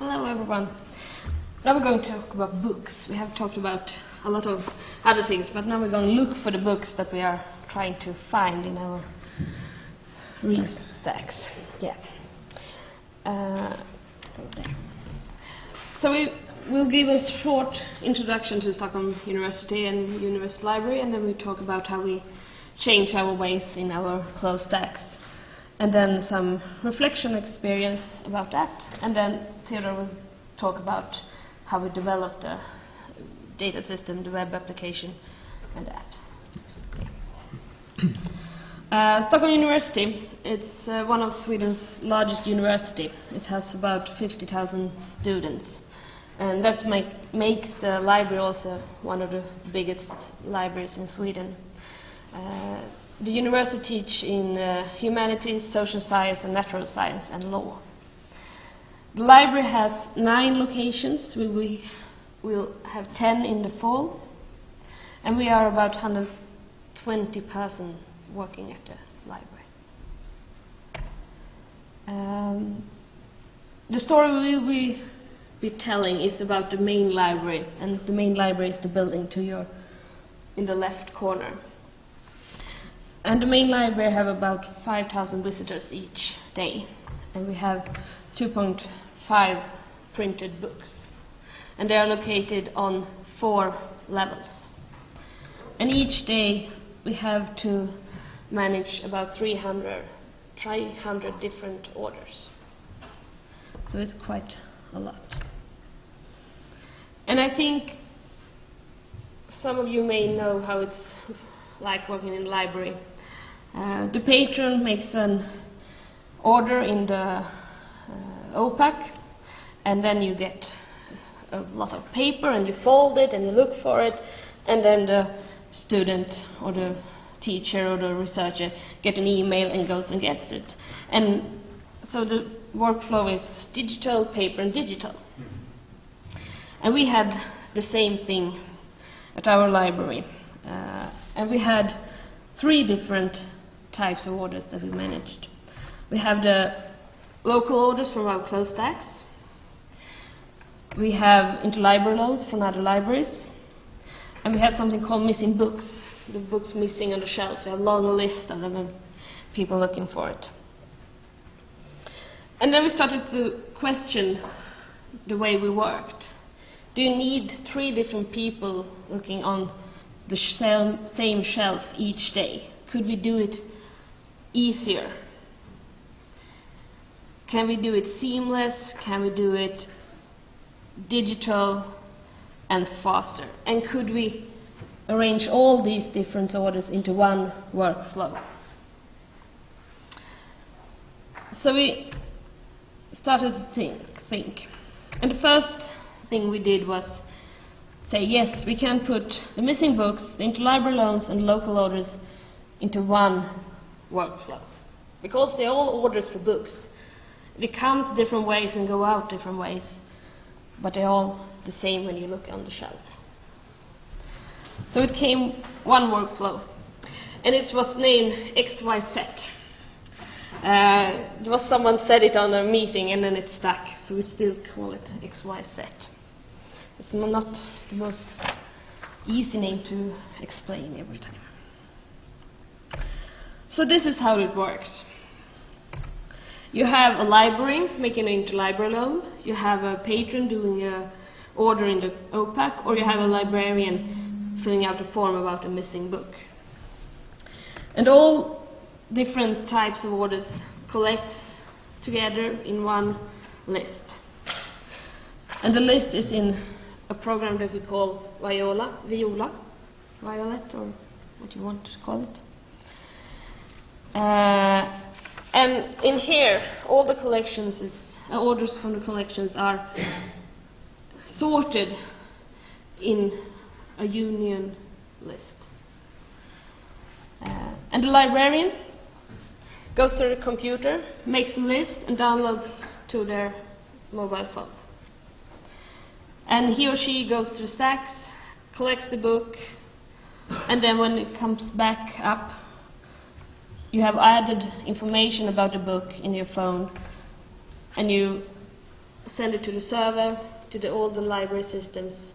Hello everyone. Now we're going to talk about books. We have talked about a lot of other things, but now we're going to look for the books that we are trying to find in our read stacks. Yeah. Go there. So we'll give a short introduction to Stockholm University and University Library, and then we talk about how we change our ways in our closed stacks. And then some reflection experience about that, and then Theodor will talk about how we developed the data system, the web application, and the apps. Yeah. Stockholm University, it's one of Sweden's largest university. It has about 50,000 students, and that makes the library also one of the biggest libraries in Sweden. The university teaches in humanities, social science, and natural science, and law. The library has 9 locations. We will have 10 in the fall, and we are about 120 persons working at the library. The story we will be telling is about the main library, and the main library is the building to your in the left corner. And the main library have about 5,000 visitors each day, and we have 2.5 printed books, and they are located on 4 levels. And each day we have to manage about 300 different orders. So it's quite a lot. And I think some of you may know how it's like working in the library. The patron makes an order in the OPAC, and then you get a lot of paper and you fold it and you look for it, and then the student or the teacher or the researcher get an email and goes and gets it. And so the workflow is digital, paper, and digital. And we had the same thing at our library. And we had 3 different types of orders that we managed. We have the local orders from our closed stacks. We have interlibrary loans from other libraries. And we have something called missing books. The books missing on the shelf. We have a long list of them and people looking for it. And then we started to question the way we worked. Do you need 3 different people looking on the same shelf each day? Could we do it easier? Can we do it seamless? Can we do it digital and faster? And could we arrange all these different orders into one workflow? So we started to think. And the first thing we did was say, yes, we can put the missing books, the interlibrary loans, and local orders into one workflow. Because they're all orders for books. They come different ways and go out different ways, but they're all the same when you look on the shelf. So it came one workflow, and it was named XYZ. There was someone said it on a meeting, and then it stuck, so we still call it XYZ. It's not the most easy name to explain every time. So this is how it works. You have a library making an interlibrary loan, you have a patron doing an order in the OPAC, or you have a librarian filling out a form about a missing book. And all different types of orders collect together in one list. And the list is in a program that we call Violet, or what you want to call it. And in here, all the collections orders from the collections are sorted in a union list. And the librarian goes to the computer, makes a list, and downloads to their mobile phone. And he or she goes to the stacks, collects the book, and then when it comes back up, you have added information about the book in your phone, and you send it to the server, to all the library systems.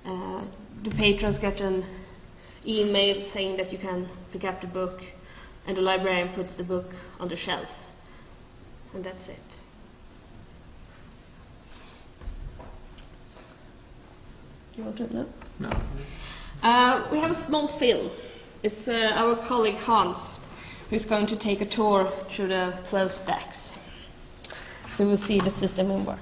The patrons get an email saying that you can pick up the book, and the librarian puts the book on the shelf, and that's it. You want to know? No. We have a small film. It's our colleague Hans who's going to take a tour through the flow stacks. So we'll see the system in work.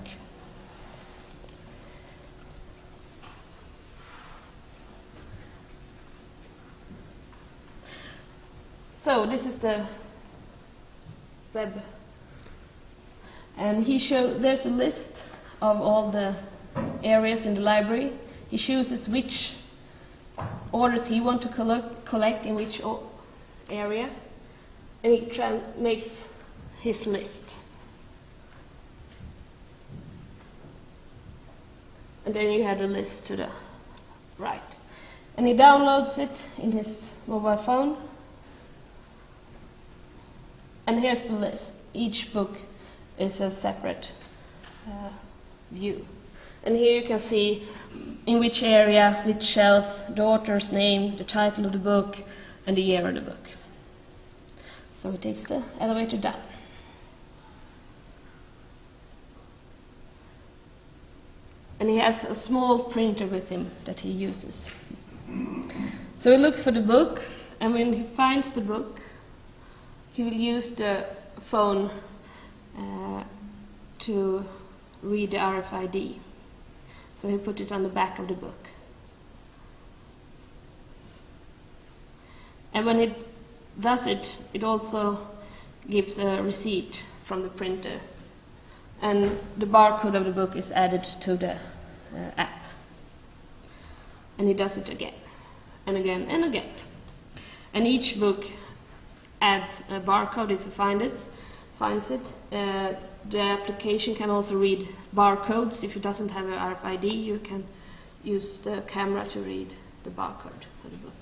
So this is the web, and there's a list of all the areas in the library. He chooses which orders he wants to collect in which area, and he makes his list. And then you have the list to the right. And he downloads it in his mobile phone. And here's the list. Each book is a separate view. And here you can see in which area, which shelf, the author's name, the title of the book, and the year of the book. So he takes the elevator down. And he has a small printer with him that he uses. So he looks for the book, and when he finds the book, he will use the phone to read the RFID. So he put it on the back of the book. And when it does it, it also gives a receipt from the printer. And the barcode of the book is added to the app. And he does it again, and again, and again. And each book adds a barcode if he finds it. The application can also read barcodes. If it doesn't have an RFID, you can use the camera to read the barcode of the book.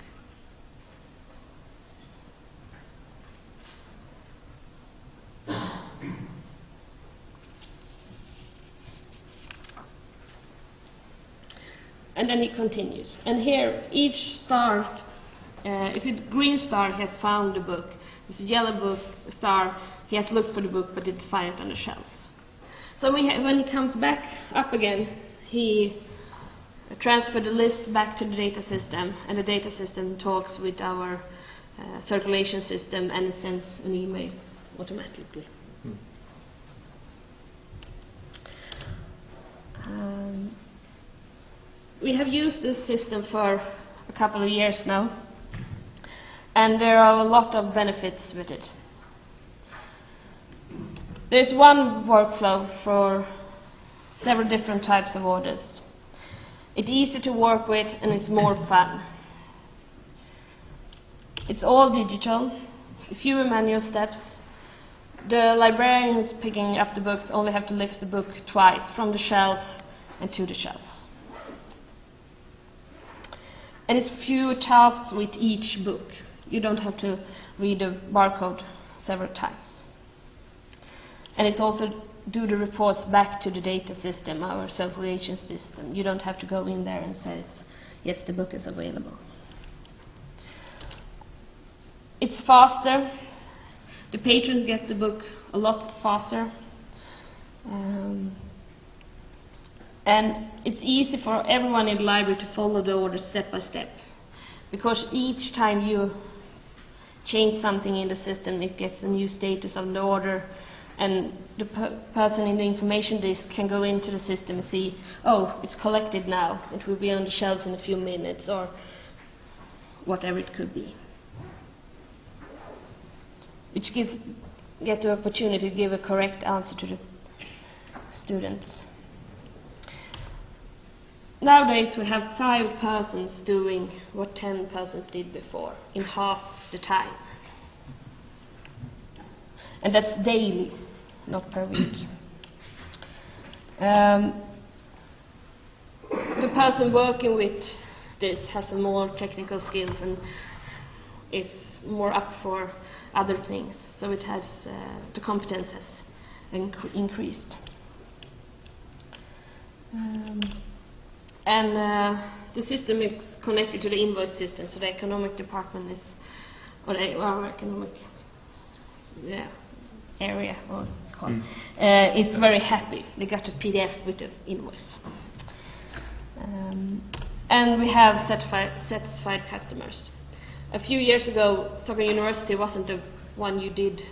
And then he continues. And here, each star, if it's green star, he has found the book. If it's a yellow book star, he has looked for the book but didn't find it on the shelves. So when he comes back up again, he transfers the list back to the data system, and the data system talks with our circulation system, and it sends an email automatically. We have used this system for a couple of years now, and there are a lot of benefits with it. There's one workflow for several different types of orders. It's easy to work with, and it's more fun. It's all digital, fewer manual steps. The librarian who's picking up the books only have to lift the book twice from the shelf and to the shelf. And it's few tasks with each book. You don't have to read the barcode several times. And it's also do the reports back to the data system, our circulation system. You don't have to go in there and say, yes, the book is available. It's faster. The patrons get the book a lot faster. And it's easy for everyone in the library to follow the order step by step. Because each time you change something in the system, it gets a new status of the order, and the person in the information disk can go into the system and see, oh, it's collected now, it will be on the shelves in a few minutes, or whatever it could be. Which get the opportunity to give a correct answer to the students. Nowadays we have 5 persons doing what 10 persons did before in half the time. And that's daily, not per week. The person working with this has some more technical skills and is more up for other things. So it has, the competence has increased. And the system is connected to the invoice system, so the economic department is, or the economic area, or it's very happy. They got a PDF with the invoice. And we have satisfied customers. A few years ago, Stockholm University wasn't the one you did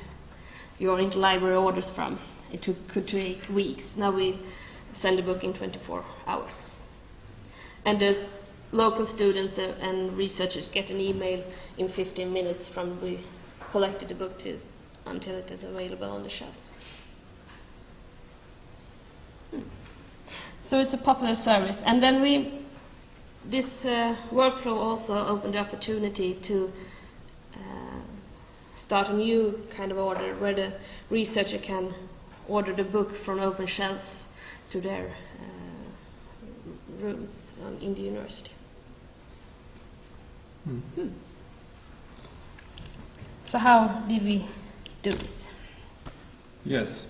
your interlibrary orders from. It could take weeks. Now we send the book in 24 hours. And the local students and researchers get an email in 15 minutes from we collected the book until it is available on the shelf. So it's a popular service. And then this workflow also opened the opportunity to start a new kind of order where the researcher can order the book from open shelves to their rooms in the university. So how did we do this? Yes.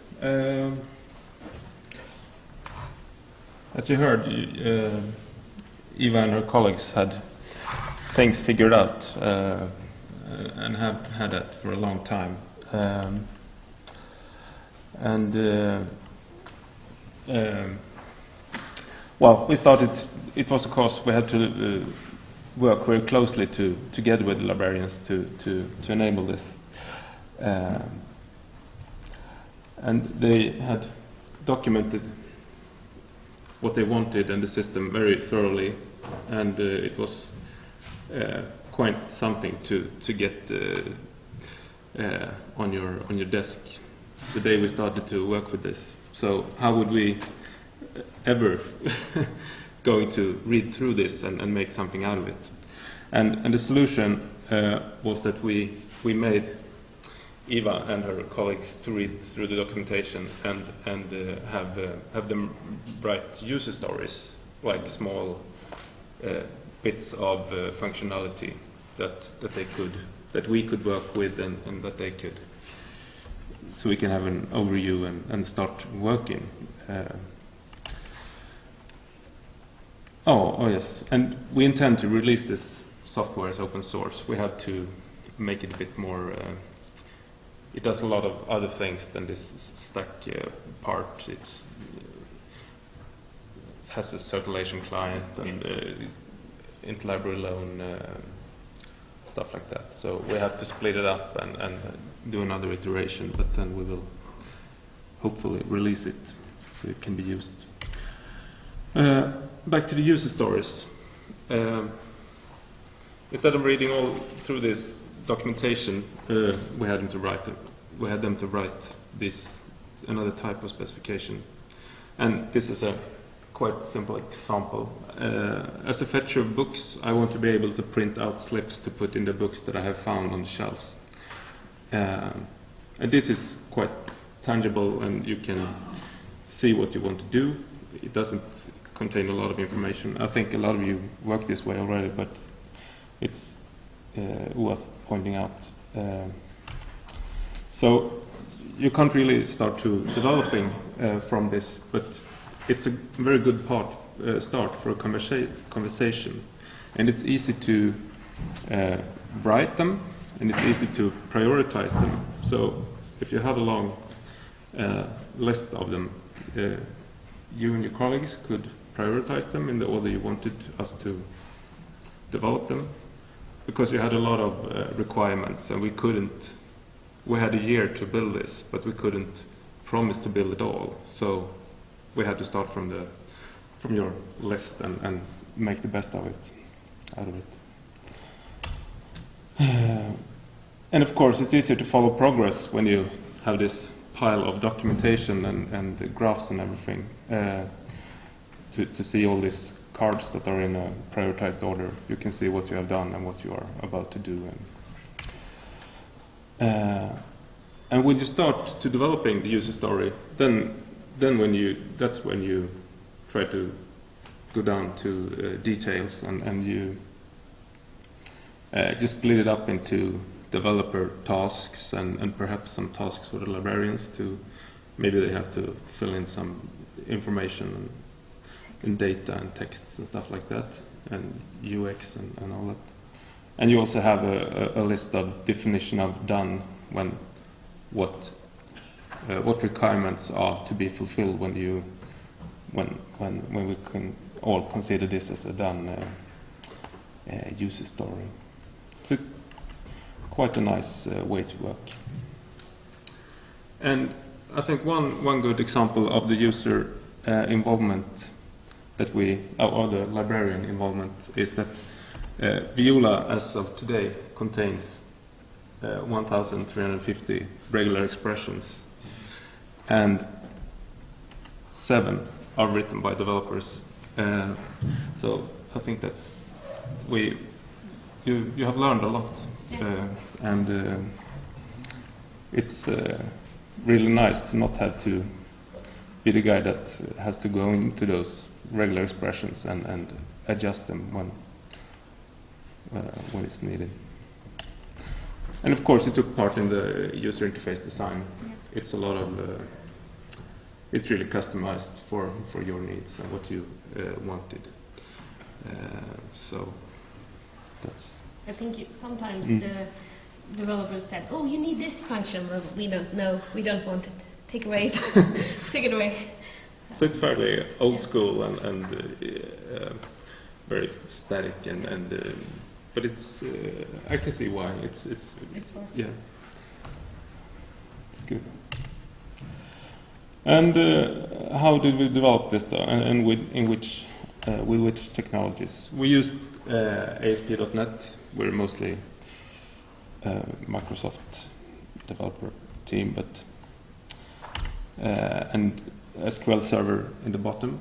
As you heard, Eva and her colleagues had things figured out and have had that for a long time. Well, we started, it was of course we had to work very closely together with the librarians to enable this. And they had documented what they wanted and the system very thoroughly, and it was quite something to get on your desk the day we started to work with this. So how would we ever going to read through this and make something out of it? And the solution was that we made Eva and her colleagues to read through the documentation and have them write user stories, like small bits of functionality that we could work with and that they could, so we can have an overview and start working. Oh yes, and we intend to release this software as open source. We have to make it a bit more. It does a lot of other things than this stack part. It has a circulation client and interlibrary loan, stuff like that. So we have to split it up and do another iteration, but then we will hopefully release it so it can be used. Back to the user stories. Instead of reading all through this documentation, we had them to write this another type of specification, and this is a quite simple example. As a fetcher of books, I want to be able to print out slips to put in the books that I have found on the shelves, and this is quite tangible, and you can see what you want to do. It doesn't contain a lot of information. I think a lot of you work this way already, but it's worth pointing out. So you can't really start to developing from this, but it's a very good start for a conversation, and it's easy to write them, and it's easy to prioritize them. So if you have a long list of them, you and your colleagues could prioritize them in the order you wanted us to develop them, because you had a lot of requirements, and we had a year to build this, but we couldn't promise to build it all. So we had to start from your list and make the best of it, out of it. And of course, it's easier to follow progress when you have this pile of documentation and the graphs and everything, to see all these cards that are in a prioritized order. You can see what you have done and what you are about to do. And when you start to developing the user story, then that's when you try to go down to details, and you just split it up into developer tasks and perhaps some tasks for the librarians to, maybe they have to fill in some information in data and texts and stuff like that, and UX and all that. And you also have a list of definition of done, when what requirements are to be fulfilled when we can all consider this as a done user story. So quite a nice way to work. And I think one good example of the user involvement that or the librarian involvement, is that Viola, as of today, contains 1,350 regular expressions, and 7 are written by developers. So I think that's you have learned a lot, and it's really nice to not have to be the guy that has to go into those regular expressions and adjust them when it's needed. And of course, you took part in the user interface design. Yeah. It's a lot of it's really customized for your needs and what you wanted. So that's. I think sometimes the developers said, "Oh, you need this function." Well, we don't know. We don't want it. Take away it. Take it away. So it's fairly old school and very static, but it's I can see why it's yeah, it's good. And how did we develop this though, and with which technologies? We used ASP.NET. We're mostly Microsoft developer team, but and SQL Server in the bottom,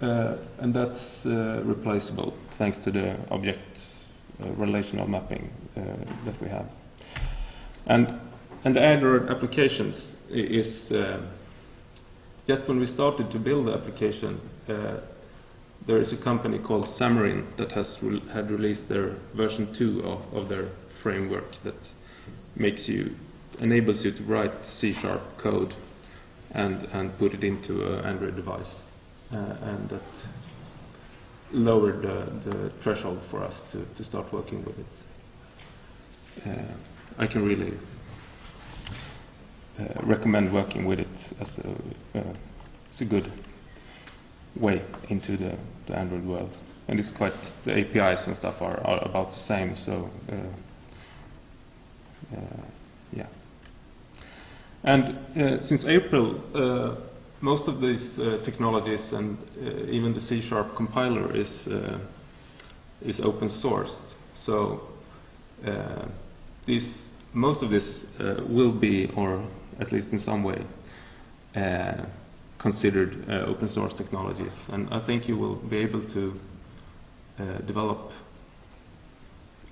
and that's replaceable thanks to the object relational mapping that we have. And the Android applications is just when we started to build the application, there is a company called Xamarin that had released their version 2 of their framework that enables you to write C# code and put it into an Android device, and that lowered the threshold for us to start working with it. I can really recommend working with it as it's a good way into the Android world, and it's quite, the APIs and stuff are about the same, so yeah. And since April, most of these technologies and even the C# compiler is open sourced. So most of this will be, or at least in some way, considered open source technologies. And I think you will be able to develop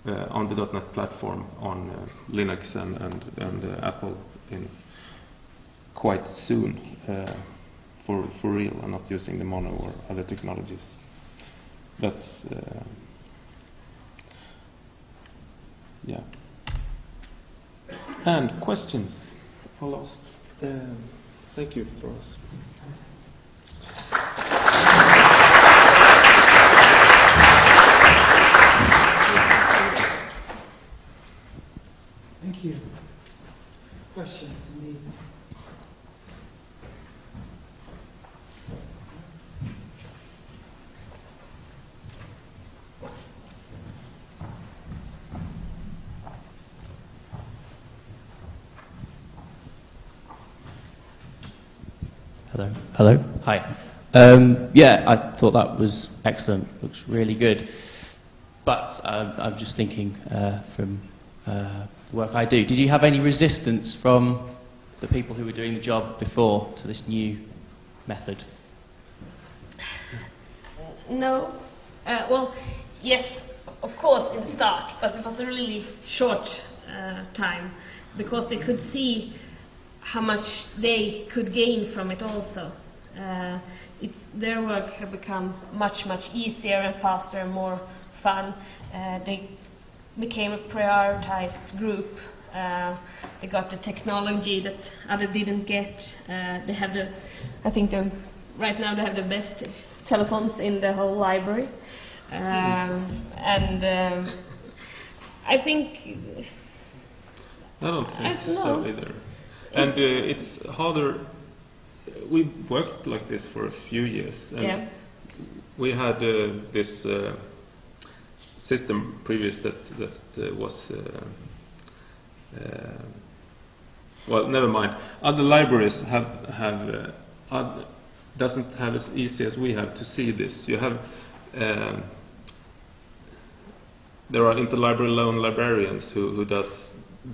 on the .NET platform on Linux and Apple in quite soon, for real, and not using the mono or other technologies. That's yeah. And questions are lost. Thank you for us. Thank you. Questions indeed. Hello. Hi. Yeah, I thought that was excellent. Looks really good. But I'm just thinking from the work I do. Did you have any resistance from the people who were doing the job before to this new method? No. Well, yes, of course, in the start, but it was a really short time, because they could see how much they could gain from it also. Their work had become much easier and faster and more fun. They became a prioritized group. They got the technology that others didn't get. They had I think the right now they have the best telephones in the whole library. And I think... I don't think I don't know. so either. And it's harder. We worked like this for a few years. And Yeah. we had this system previous that was... well, never mind. Other libraries doesn't have as easy as we have to see this. You have there are interlibrary loan librarians who does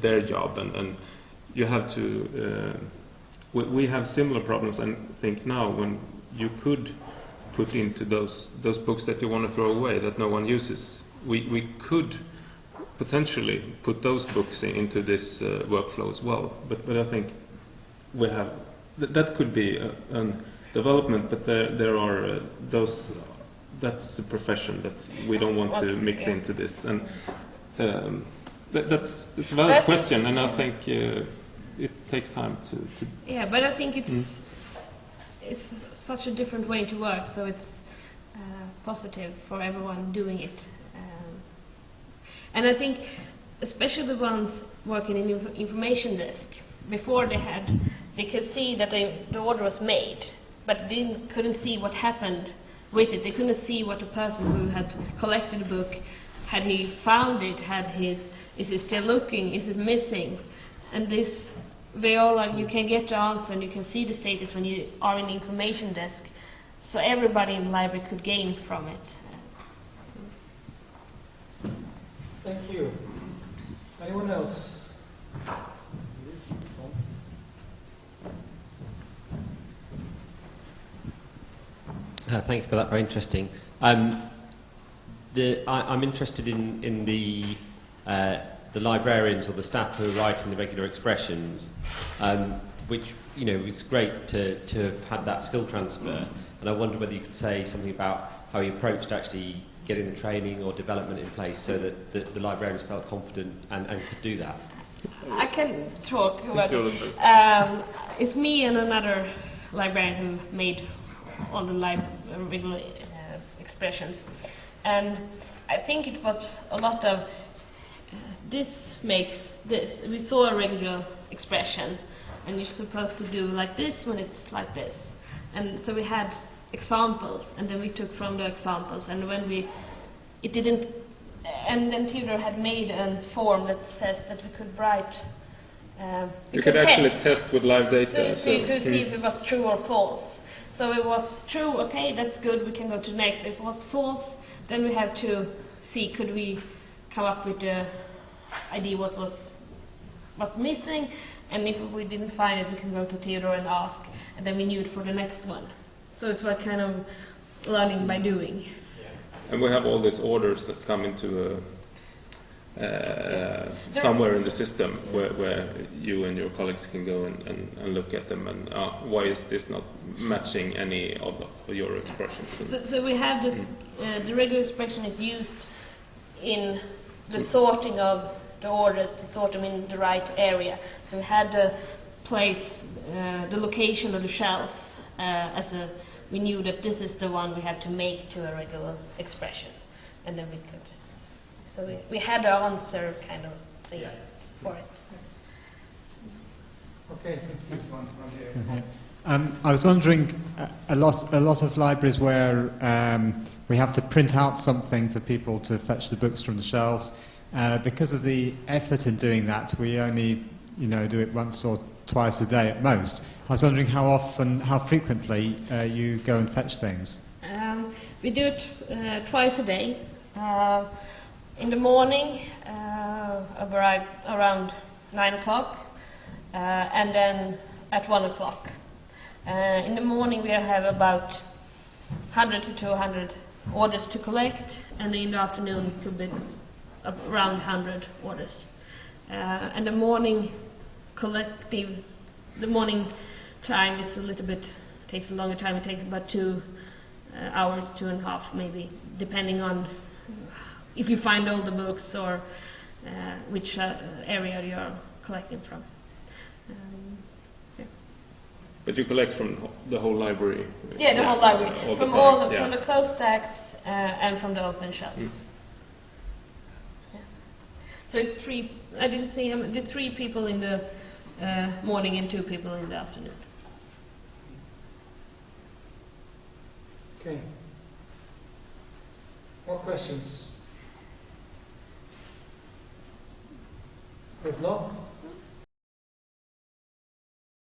their job, and you have to. We have similar problems, and think now when you could put into those books that you want to throw away that no one uses, we could potentially put those books into this workflow as well. But I think we have that could be a development, but there are those. That's a profession that we don't want to mix into this, and it's a valid question, and I think it takes time to. Yeah, but I think it's such a different way to work, so it's positive for everyone doing it. And I think, especially the ones working in information desk, before they could see that the order was made, but they couldn't see what happened with it. They couldn't see what the person who had collected the book, had he found it, is it still looking, is it missing? And this, they all like, you can get the answer and you can see the status when you are in the information desk. So everybody in the library could gain from it. Thank you. Anyone else? Thank you for that, very interesting. I'm interested in the librarians or the staff who are writing the regular expressions, which, you know, it's great to have had that skill transfer, and I wonder whether you could say something about how you approached actually getting the training or development in place so that the librarians felt confident and could do that. I can talk about it's me and another librarian who made all the regular expressions, and I think it was a lot of this makes this. We saw a regular expression, and you're supposed to do like this when it's like this, and so we had examples, and then we took from the examples, and when it didn't, and then Theodor had made a form that says that we could write. You could actually test with live data. So you could see if it was true or false. So it was true, okay, that's good, we can go to next. If it was false, then we have to see, could we come up with the idea what was missing, and if we didn't find it, we can go to Theodor and ask, and then we knew it for the next one. So it's what kind of learning by doing. Yeah. And we have all these orders that come into somewhere in the system where you and your colleagues can go and look at them, and why is this not matching any of your expressions? So we have this, the regular expression is used in the sorting of the orders to sort them in the right area. So we had the place, the location of the shelf we knew that this is the one we have to make to a regular expression, and then we could. So we had an answer kind of thing for it. Okay, thank you. I was wondering, a lot of libraries where we have to print out something for people to fetch the books from the shelves. Because of the effort in doing that, we only, do it once or twice a day at most. I was wondering how often, how frequently you go and fetch things. We do it twice a day. In the morning, around 9 o'clock, and then at 1 o'clock. In the morning we have about 100 to 200 orders to collect, and in the afternoon it could be around 100 orders. And the morning the morning time is a little bit, takes a longer time. It takes about 2 hours, 2.5 maybe, depending on if you find all the books or which area you are collecting from. But you collect from the whole library? Yeah, the whole library. All From the all products, from the closed stacks and from the open shelves. Mm. Yeah. So it's three. I didn't see him. The 3 people in the morning and 2 people in the afternoon. Okay. More questions? If not,